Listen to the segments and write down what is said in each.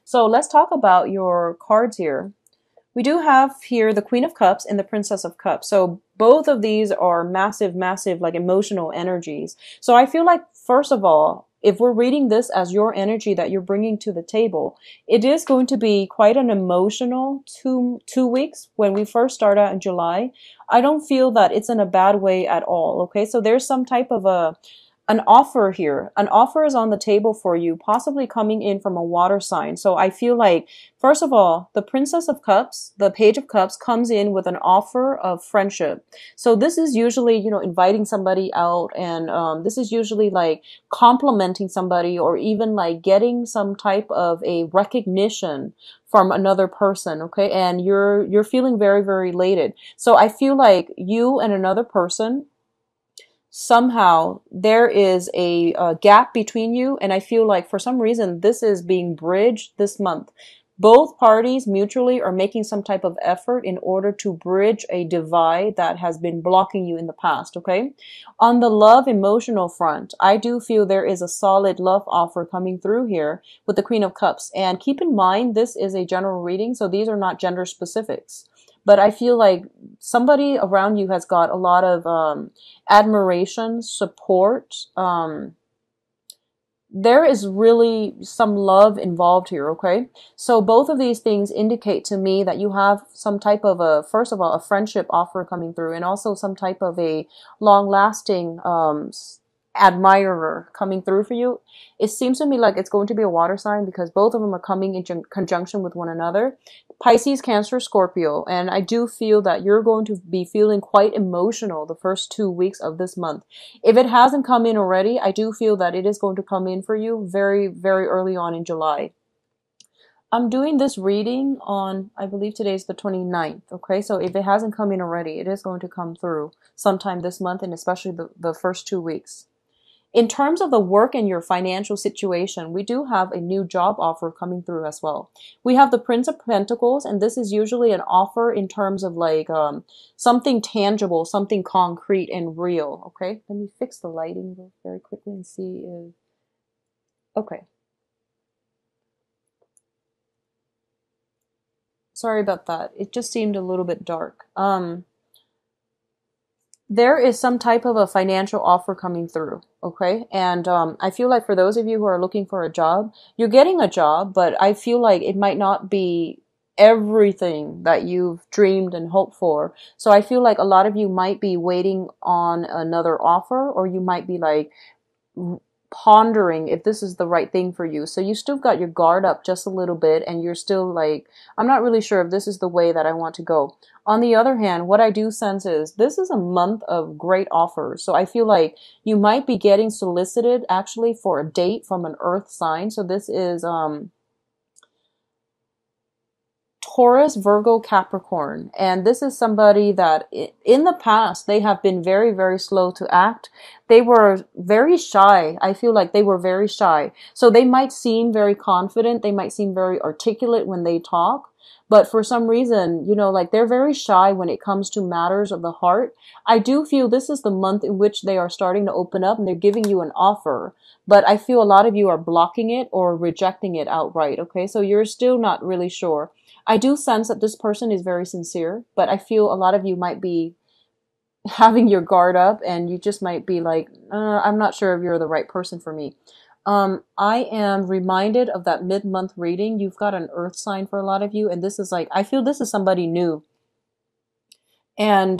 So let's talk about your cards here. We do have here the Queen of Cups and the Princess of Cups. So both of these are massive, massive, like emotional energies. So I feel like, first of all, if we're reading this as your energy that you're bringing to the table, it is going to be quite an emotional two weeks when we first start out in July. I don't feel that it's in a bad way at all. Okay. So there's some type of an offer here. An offer is on the table for you, possibly coming in from a water sign. So I feel like, first of all, the Princess of Cups, the Page of Cups comes in with an offer of friendship. So this is usually, inviting somebody out, and this is usually like complimenting somebody, or even like getting some type of a recognition from another person. Okay. And you're feeling very, very elated. So I feel like you and another person, somehow there is a gap between you, and I feel like for some reason this is being bridged this month. Both parties mutually are making some type of effort in order to bridge a divide that has been blocking you in the past. Okay, on the love emotional front, I do feel there is a solid love offer coming through here with the Queen of Cups. And keep in mind, this is a general reading, so these are not gender specifics. But I feel like somebody around you has got a lot of admiration, support. There is really some love involved here, okay? So both of these things indicate to me that you have some type of first of all, a friendship offer coming through, and also some type of a long-lasting admirer coming through for you. It seems to me like it's going to be a water sign, because both of them are coming in conjunction with one another. Pisces, Cancer, Scorpio. And I do feel that you're going to be feeling quite emotional the first 2 weeks of this month. If it hasn't come in already, I do feel that it is going to come in for you very, very early on in July. I'm doing this reading on, I believe today's the 29th. Okay, so if it hasn't come in already, it is going to come through sometime this month, and especially the first 2 weeks. In terms of the work and your financial situation, we do have a new job offer coming through as well. We have the Prince of Pentacles, and this is usually an offer in terms of like something tangible, something concrete and real. Okay, let me fix the lighting very quickly and see if... Okay. Sorry about that. It just seemed a little bit dark. There is some type of a financial offer coming through, okay? And I feel like for those of you who are looking for a job, you're getting a job, but I feel like it might not be everything that you've dreamed and hoped for. So I feel like a lot of you might be waiting on another offer, or you might be like pondering if this is the right thing for you. So you still got your guard up just a little bit, and you're still like, I'm not really sure if this is the way that I want to go. On the other hand, what I do sense is this is a month of great offers. So I feel like you might be getting solicited actually for a date from an earth sign. So this is Taurus, Virgo, Capricorn. And this is somebody that in the past, they have been very, very slow to act. They were very shy. I feel like they were very shy. So they might seem very confident. They might seem very articulate when they talk. But for some reason, like they're very shy when it comes to matters of the heart. I do feel this is the month in which they are starting to open up, and they're giving you an offer. But I feel a lot of you are blocking it or rejecting it outright. Okay, so you're still not really sure. I do sense that this person is very sincere, but I feel a lot of you might be having your guard up, and you just might be like, I'm not sure if you're the right person for me. I am reminded of that mid-month reading. You've got an earth sign for a lot of you, and this is like, I feel this is somebody new. And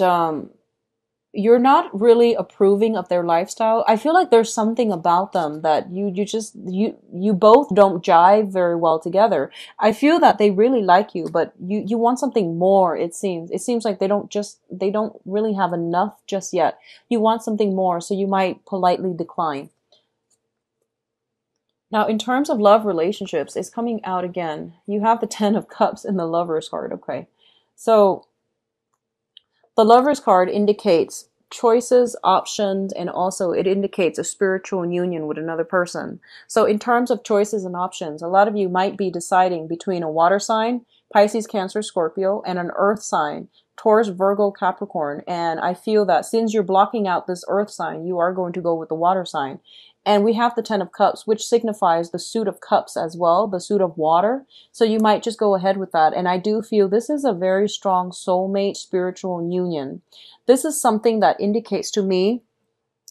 you're not really approving of their lifestyle. I feel like there's something about them that you both don't jive very well together. I feel that they really like you, but you want something more, it seems. It seems like they don't really have enough just yet. You want something more, so you might politely decline. Now, in terms of love relationships, it's coming out again. You have the Ten of Cups in the Lover's card, okay? So the Lover's card indicates choices, options, and also it indicates a spiritual union with another person. So in terms of choices and options, a lot of you might be deciding between a water sign, Pisces, Cancer, Scorpio, and an earth sign, Taurus, Virgo, Capricorn. And I feel that since you're blocking out this earth sign, you are going to go with the water sign. And we have the 10 of Cups, which signifies the suit of cups as well, the suit of water. So you might just go ahead with that. And I do feel this is a very strong soulmate spiritual union. This is something that indicates to me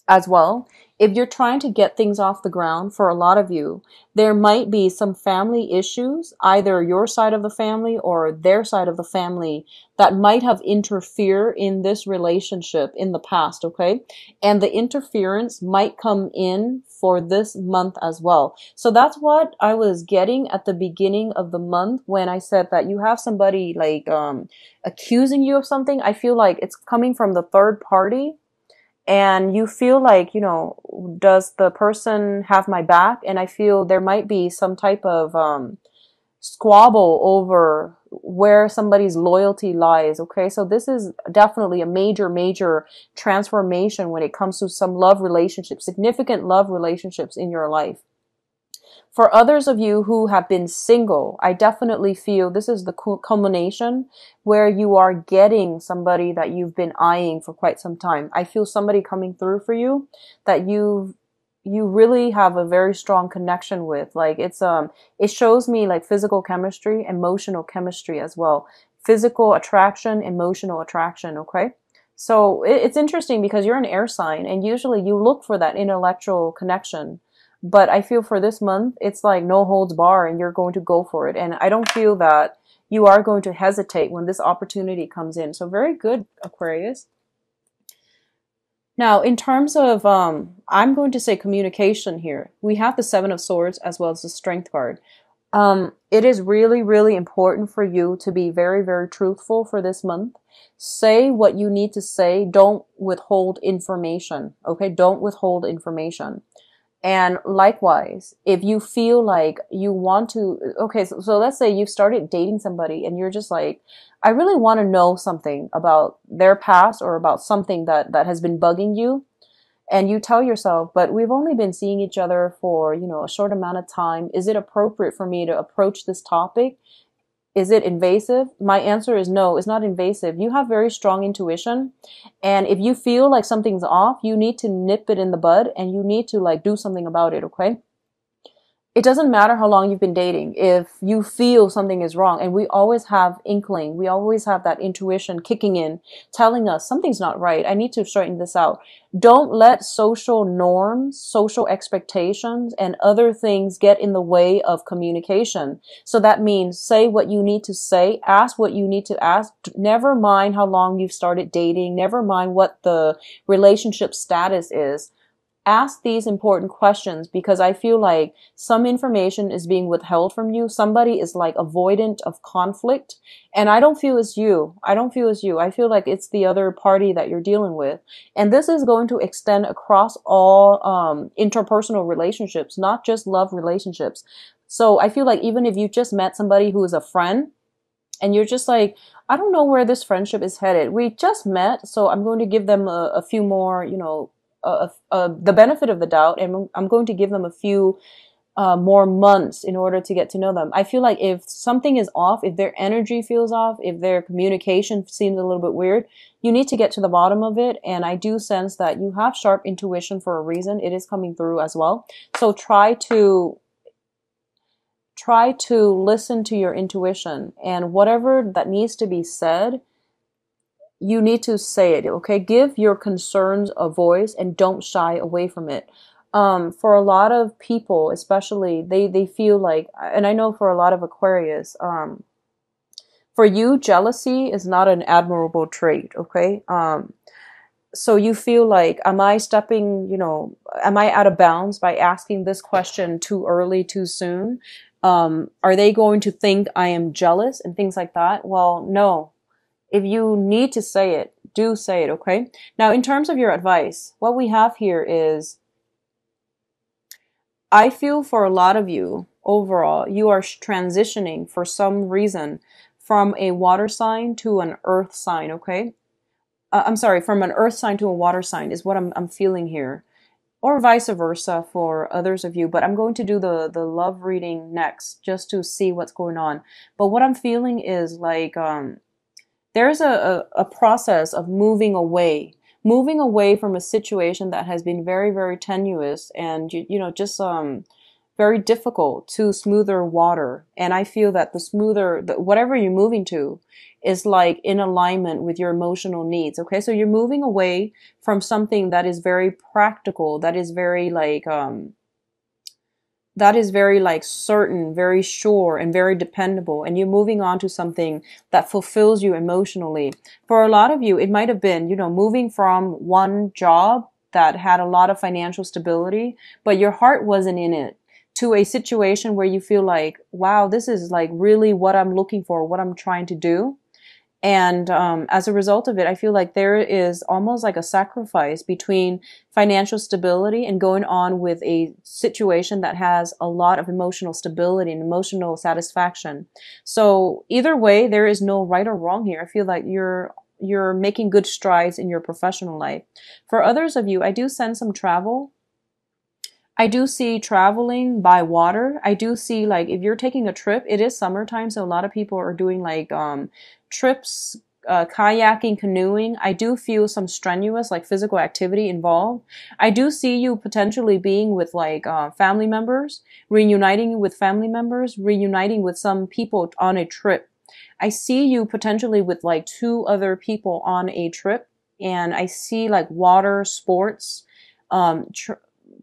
as well, if you're trying to get things off the ground, for a lot of you, there might be some family issues, either your side of the family or their side of the family, that might have interfered in this relationship in the past, okay? And the interference might come in for this month as well. So that's what I was getting at the beginning of the month when I said that you have somebody like accusing you of something. I feel like it's coming from the third party. And you feel like, you know, does the person have my back? And I feel there might be some type of squabble over where somebody's loyalty lies. Okay, so this is definitely a major, major transformation when it comes to some love relationships, significant love relationships in your life. For others of you who have been single, I definitely feel this is the culmination where you are getting somebody that you've been eyeing for quite some time. I feel somebody coming through for you that you really have a very strong connection with. Like it shows me like physical chemistry, emotional chemistry as well. Physical attraction, emotional attraction, okay? So it's interesting because you're an air sign and usually you look for that intellectual connection. But I feel for this month, it's like no holds bar and you're going to go for it. And I don't feel that you are going to hesitate when this opportunity comes in. So very good, Aquarius. Now, in terms of, I'm going to say communication here. We have the 7 of Swords as well as the Strength card. It is really, really important for you to be very, very truthful for this month. Say what you need to say. Don't withhold information. Okay? Don't withhold information. And likewise, if you feel like you want to, okay, so let's say you've started dating somebody and you're just like, I really want to know something about their past or about something that has been bugging you. And you tell yourself, but we've only been seeing each other for, you know, a short amount of time. Is it appropriate for me to approach this topic? Is it invasive? My answer is no, it's not invasive. You have very strong intuition. And if you feel like something's off, you need to nip it in the bud and you need to like do something about it, okay? It doesn't matter how long you've been dating. If you feel something is wrong, and we always have inkling, we always have that intuition kicking in, telling us something's not right. I need to straighten this out. Don't let social norms, social expectations, and other things get in the way of communication. So that means say what you need to say, ask what you need to ask. Never mind how long you've started dating. Never mind what the relationship status is. Ask these important questions because I feel like some information is being withheld from you. Somebody is like avoidant of conflict. And I don't feel it's you. I don't feel it's you. I feel like it's the other party that you're dealing with. And this is going to extend across all interpersonal relationships, not just love relationships. So I feel like even if you just met somebody who is a friend and you're just like, I don't know where this friendship is headed. We just met, so I'm going to give them a few more, you know, the benefit of the doubt, and I'm going to give them a few more months in order to get to know them. I feel like if something is off, if their energy feels off, if their communication seems a little bit weird, you need to get to the bottom of it. And I do sense that you have sharp intuition for a reason. It is coming through as well. So try to listen to your intuition, and whatever that needs to be said, you need to say it, okay? Give your concerns a voice and don't shy away from it. For a lot of people, especially, they feel like, and I know for a lot of Aquarius, for you, jealousy is not an admirable trait, okay? So you feel like, am I stepping, you know, am I out of bounds by asking this question too early, too soon? Are they going to think I am jealous and things like that? Well, no. If you need to say it, do say it, okay? Now, in terms of your advice, what we have here is, I feel for a lot of you, overall, you are transitioning for some reason from a water sign to an earth sign, okay? I'm sorry, from an earth sign to a water sign is what I'm feeling here. Or vice versa for others of you. But I'm going to do the love reading next just to see what's going on. But what I'm feeling is like, there's a process of moving away from a situation that has been very, very tenuous and, just, very difficult to smoother water. And I feel that whatever you're moving to is like in alignment with your emotional needs. Okay. So you're moving away from something that is very practical, that is very like certain, very sure, and very dependable. And you're moving on to something that fulfills you emotionally. For a lot of you, it might have been, moving from one job that had a lot of financial stability, but your heart wasn't in it, to a situation where you feel like, wow, this is like really what I'm looking for, what I'm trying to do. And as a result of it, I feel like there is almost like a sacrifice between financial stability and going on with a situation that has a lot of emotional stability and emotional satisfaction. So either way, there is no right or wrong here. I feel like you're making good strides in your professional life. For others of you, I do sense some travel. I do see traveling by water. I do see, like, if you're taking a trip, it is summertime, so a lot of people are doing like trips, kayaking, canoeing. I do feel some strenuous, like, physical activity involved. I do see you potentially being with like family members, reuniting with family members, reuniting with some people on a trip. I see you potentially with like 2 other people on a trip, and I see like water sports,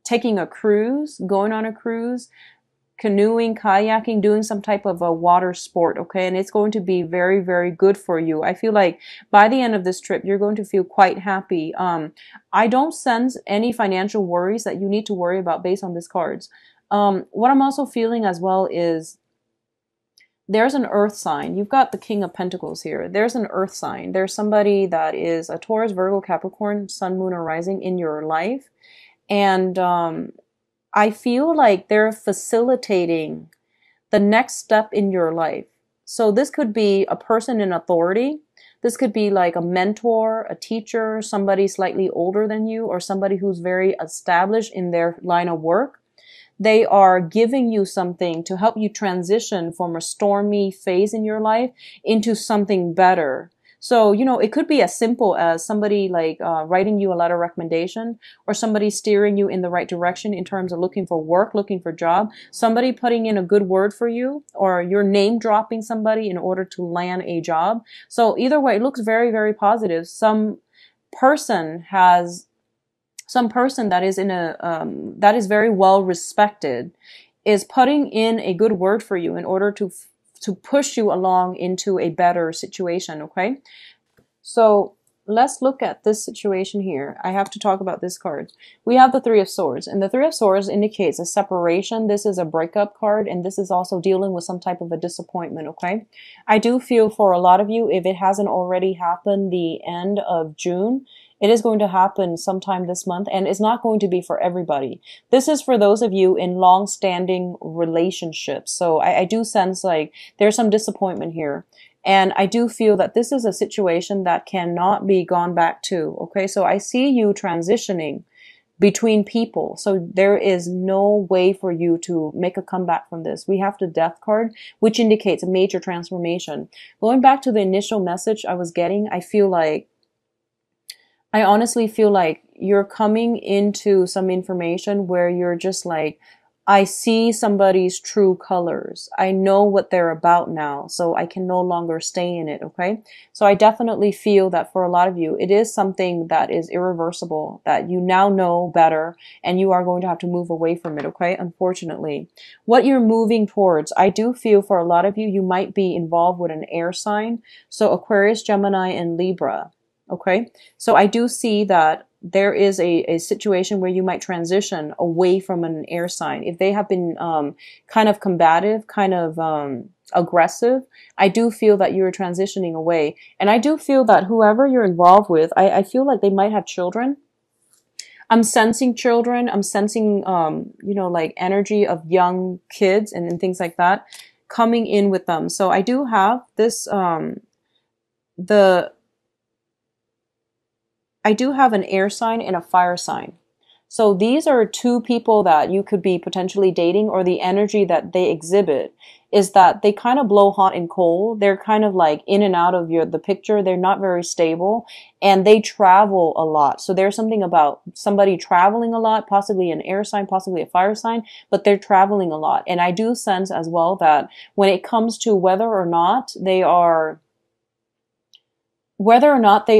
taking a cruise, going on a cruise, canoeing, kayaking, doing some type of a water sport, okay? And it's going to be very, very good for you. I feel like by the end of this trip, you're going to feel quite happy. I don't sense any financial worries that you need to worry about based on these cards. What I'm also feeling as well is there's an earth sign. You've got the King of Pentacles here. There's an earth sign. There's somebody that is a Taurus, Virgo, Capricorn, Sun, Moon, or Rising in your life. And I feel like they're facilitating the next step in your life. So this could be a person in authority. This could be like a mentor, a teacher, somebody slightly older than you, or somebody who's very established in their line of work. They are giving you something to help you transition from a stormy phase in your life into something better. So, it could be as simple as somebody like writing you a letter of recommendation, or somebody steering you in the right direction in terms of looking for work, looking for a job, somebody putting in a good word for you, or you're name dropping somebody in order to land a job. So either way, it looks very, very positive. Some person that is that is very well respected is putting in a good word for you in order to push you along into a better situation, okay? So let's look at this situation here. I have to talk about this card. We have the 3 of Swords, and the 3 of Swords indicates a separation. This is a breakup card, and this is also dealing with some type of a disappointment, okay? I do feel for a lot of you, if it hasn't already happened the end of June, it is going to happen sometime this month, and it's not going to be for everybody. This is for those of you in long-standing relationships. So I do sense like there's some disappointment here. And I do feel that this is a situation that cannot be gone back to, okay? So I see you transitioning between people. So there is no way for you to make a comeback from this. We have the Death card, which indicates a major transformation. Going back to the initial message I was getting, I honestly feel like you're coming into some information where you're just like, I see somebody's true colors. I know what they're about now, so I can no longer stay in it, okay? So I definitely feel that for a lot of you, it is something that is irreversible, that you now know better, and you are going to have to move away from it, okay? Unfortunately. What you're moving towards, I do feel for a lot of you, you might be involved with an air sign. So Aquarius, Gemini, and Libra. Okay, so I do see that there is a situation where you might transition away from an air sign. If they have been kind of combative, kind of aggressive, I do feel that you're transitioning away. And I do feel that whoever you're involved with, I feel like they might have children. I'm sensing children. I'm sensing, like energy of young kids and things like that coming in with them. So I do have this, I do have an air sign and a fire sign. So these are two people that you could be potentially dating, or the energy that they exhibit is that they kind of blow hot and cold. They're kind of like in and out of the picture. They're not very stable, and they travel a lot. So there's something about somebody traveling a lot, possibly an air sign, possibly a fire sign, but they're traveling a lot. And I do sense as well that when it comes to whether or not they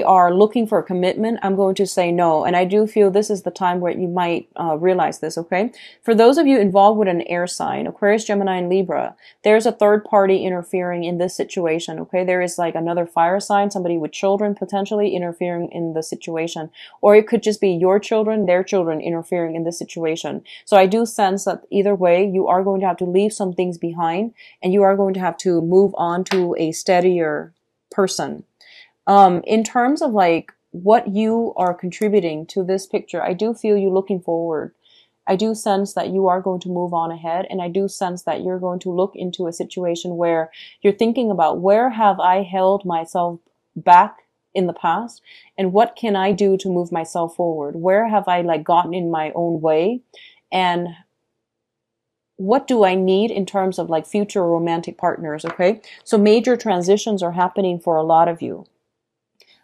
are looking for a commitment, I'm going to say no. And I do feel this is the time where you might realize this, okay? For those of you involved with an air sign, Aquarius, Gemini, and Libra, there's a third party interfering in this situation, okay? There is like another fire sign, somebody with children potentially interfering in the situation. Or it could just be your children, their children interfering in this situation. So I do sense that either way, you are going to have to leave some things behind, and you are going to have to move on to a steadier person. In terms of like what you are contributing to this picture, I do feel you looking forward. I do sense that you are going to move on ahead, and I do sense that you're going to look into a situation where you're thinking about, where have I held myself back in the past, and what can I do to move myself forward? Where have I like gotten in my own way, and what do I need in terms of like future romantic partners, okay? So major transitions are happening for a lot of you.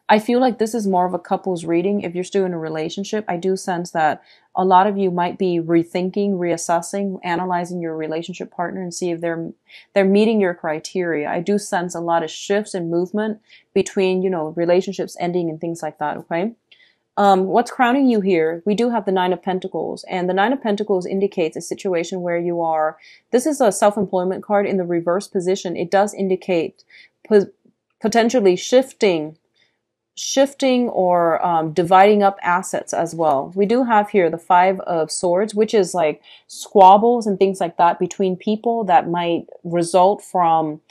I feel like this is more of a couples reading. If you're still in a relationship, I do sense that a lot of you might be rethinking, reassessing, analyzing your relationship partner and see if they're meeting your criteria. I do sense a lot of shifts and movement between, you know, relationships ending and things like that, okay? What's crowning you here? We do have the Nine of Pentacles, and the Nine of Pentacles indicates a situation where you are, this is a self-employment card in the reverse position. It does indicate potentially shifting or dividing up assets as well. We do have here the Five of Swords, which is like squabbles and things like that between people that might result from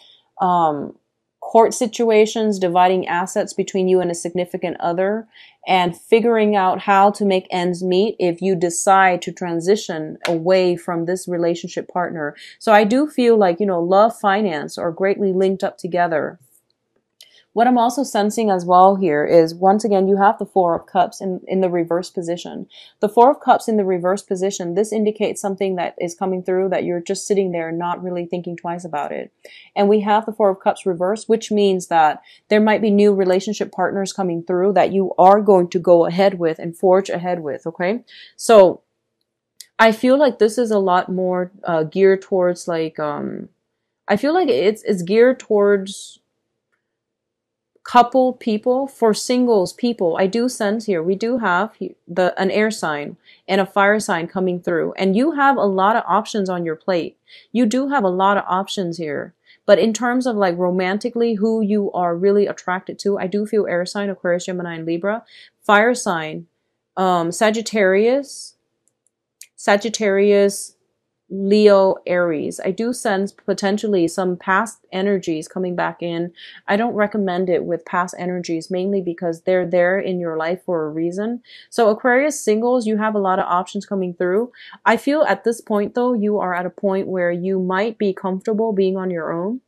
court situations, dividing assets between you and a significant other, and figuring out how to make ends meet if you decide to transition away from this relationship partner. So I do feel like, you know, love, finance are greatly linked up together. What I'm also sensing as well here is, once again, you have the Four of Cups in the reverse position. The Four of Cups in the reverse position, this indicates something that is coming through that you're just sitting there not really thinking twice about it. And we have the Four of Cups reverse, which means that there might be new relationship partners coming through that you are going to go ahead with and forge ahead with, okay? So I feel like this is a lot more geared towards like, I feel like it's geared towards couple people. For singles people, I do sense here, we do have an air sign and a fire sign coming through, and you have a lot of options on your plate. You do have a lot of options here, but in terms of like romantically who you are really attracted to, I do feel air sign, Aquarius, Gemini, and Libra. Fire sign, Sagittarius, Leo, Aries. I do sense potentially some past energies coming back in. I don't recommend it with past energies, mainly because they're there in your life for a reason. So Aquarius singles, you have a lot of options coming through. I feel at this point though, you are at a point where you might be comfortable being on your own.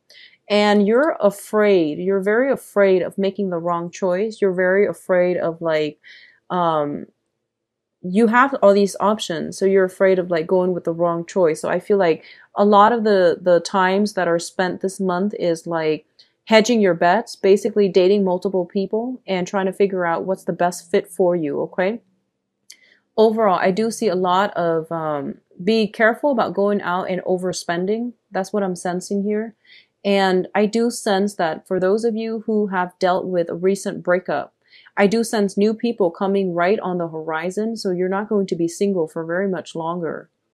And you're afraid, you're very afraid of making the wrong choice. You're very afraid of like, you have all these options, so you're afraid of like going with the wrong choice. So I feel like a lot of the times that are spent this month is like hedging your bets, basically dating multiple people and trying to figure out what's the best fit for you, okay? Overall, I do see a lot of be careful about going out and overspending. That's what I'm sensing here. And I do sense that for those of you who have dealt with a recent breakup, I do sense new people coming right on the horizon, so you're not going to be single for very much longer.